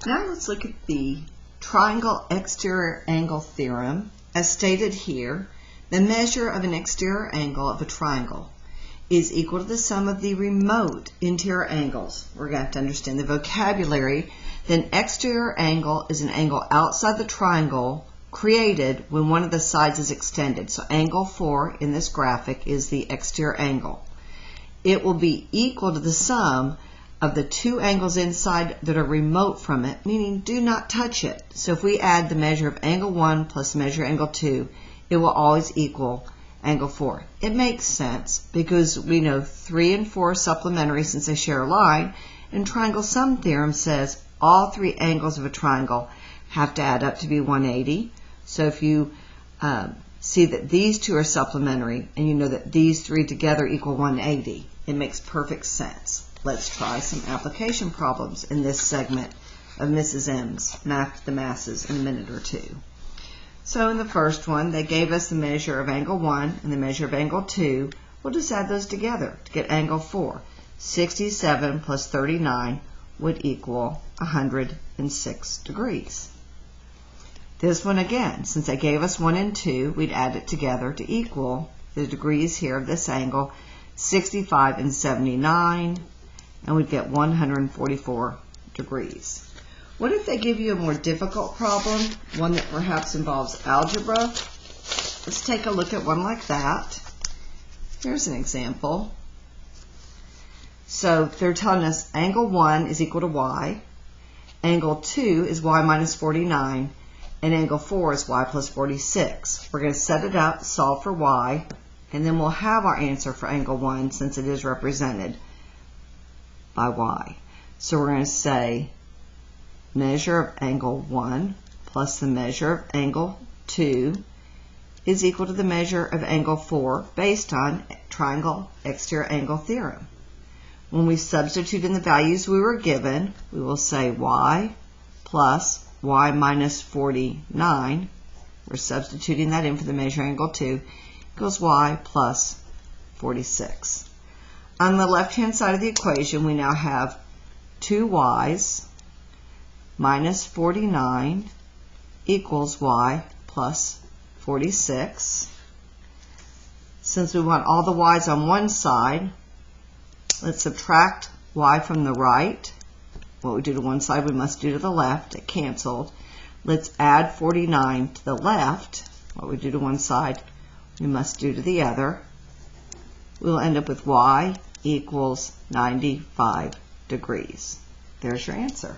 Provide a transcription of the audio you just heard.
Now let's look at the triangle exterior angle theorem. As stated here, the measure of an exterior angle of a triangle is equal to the sum of the remote interior angles. We're going to have to understand the vocabulary. Then exterior angle is an angle outside the triangle created when one of the sides is extended. So angle 4 in this graphic is the exterior angle. It will be equal to the sum of the two angles inside that are remote from it, meaning do not touch it. So if we add the measure of angle 1 plus measure of angle 2, it will always equal angle 4. It makes sense because we know 3 and 4 are supplementary since they share a line, and triangle sum theorem says all three angles of a triangle have to add up to be 180. So if you see that these two are supplementary and you know that these three together equal 180, it makes perfect sense. Let's try some application problems in this segment of Mrs. M's Math the Masses in a minute or two. So in the first one, they gave us the measure of angle 1 and the measure of angle 2. We'll just add those together to get angle 4. 67 plus 39 would equal 106 degrees. This one again, since they gave us 1 and 2, we'd add it together to equal the degrees here of this angle, 65 and 79, and we'd get 144 degrees. What if they give you a more difficult problem, one that perhaps involves algebra? Let's take a look at one like that. Here's an example. So they're telling us angle 1 is equal to y, angle 2 is y minus 49, and angle 4 is y plus 46. We're going to set it up, solve for y, and then we'll have our answer for angle 1 since it is represented by y. So we're going to say measure of angle 1 plus the measure of angle 2 is equal to the measure of angle 4 based on triangle exterior angle theorem. When we substitute in the values we were given, we will say y plus y minus 49. We're substituting that in for the measure of angle 2 equals y plus 46. On the left-hand side of the equation, we now have 2y's minus 49 equals y plus 46. Since we want all the y's on one side, let's subtract y from the right. What we do to one side, we must do to the left. It canceled. Let's add 49 to the left. What we do to one side, we must do to the other. We'll end up with y equals 95 degrees. There's your answer.